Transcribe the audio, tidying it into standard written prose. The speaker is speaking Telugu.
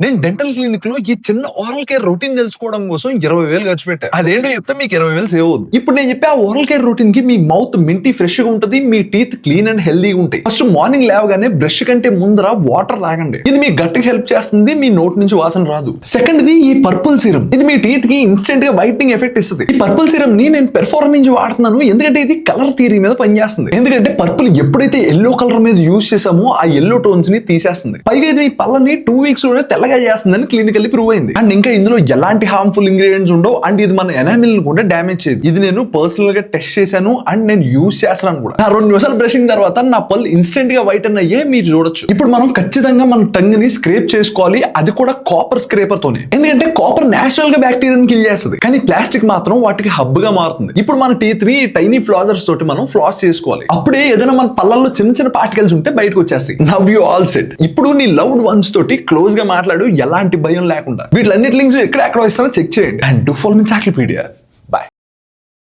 నేను డెంటల్ క్లినిక్ లో ఈ చిన్న ఓరల్ కేర్ రొటీన్ తెలుసుకోవడం కోసం 20,000 ఖర్చు పెట్టా. అదేంటో చెప్తే మీకు 20,000 సేవ్ అవుతుంది. ఇప్పుడు నేను చెప్పే ఆ ఓరల్ కేర్ రొటీన్ కి మీ మౌత్ మింటీ ఫ్రెష్ గా ఉంటుంది, మీ టీత్ క్లీన్ అండ్ హెల్దీగా ఉంటాయి. ఫస్ట్ మార్నింగ్ లేవగానే బ్రష్ కంటే ముందర వాటర్ తాగండి. ఇది మీ గట్టికి హెల్ప్ చేస్తుంది, మీ నోట్ నుంచి వాసన రాదు. సెకండ్ ది ఈ పర్పుల్ సీరం. ఇది మీ టీత్ కి ఇన్స్టెంట్ గా వైట్నింగ్ ఎఫెక్ట్ ఇస్తుంది. ఈ పర్పుల్ సీరం ని నేను పెర్ఫార్మ్ నుంచి వాడుతున్నాను, ఎందుకంటే ఇది కలర్ థియరీ మీద పనిచేస్తుంది. ఎందుకంటే పర్పుల్ ఎప్పుడైతే ఎల్లో కలర్ మీద యూజ్ చేసామో ఆ ఎల్లో టోన్స్ ని తీసేస్తుంది. పైగా ఇది మీ పళ్ళని 2 weeks లోనే తెల్లగా చేస్తుందని క్లినికల్లీ ప్రూవ్ అయింది. అండ్ ఇంకా ఇందులో ఎలాంటి హార్మ్ఫుల్ ఇంగ్రీడియంట్స్ ఉండవు. అండ్ ఇది మన ఎనామిల్ ని కూడా డ్యామేజ్ చేయదు. ఇది నేను పర్సనల్ గా టెస్ట్ చేశాను అండ్ నేను యూజ్ చేస్తున్నాను కూడా. నా 2 నిమిషాలు బ్రషింగ్ తర్వాత నా పళ్ళు ఇన్స్టెంట్ గా వైట్ అయ్యే మీరు చూడొచ్చు. ఇప్పుడు మనం ఖచ్చితంగా మన టంగ్ ని స్క్రేప్ చేసుకోవాలి, అది కూడా కాపర్ స్క్రేపర్ తోనే. ఎందుకంటే కాపర్ నేచురల్ గా బ్యాక్టీరియాని కిల్ చేస్తుంది, కానీ ప్లాస్టిక్ మాత్రం వాటికి హబ్ గా మారుతుంది. ఇప్పుడు మన టీత్ ని టైనీ ఫ్లాజర్స్ తోటి మనం ఫ్లాస్ చేసుకోవాలి. అప్పుడే ఏదైనా మన పళ్ళల్లో చిన్న చిన్న పార్టికల్స్ ఉంటే బయటకు వచ్చేస్తాయి. Now you all set. ఇప్పుడు నీ లవ్డ్ వన్స్ తోటి క్లోజ్ గా మాట్లాడు, ఎలాంటి భయం లేకుండా. వీటిలన్నిటి లింక్స్ ఎక్కడ ఇస్తారో చెక్ చేయండి. And do follow me చాక్లెపీడియా.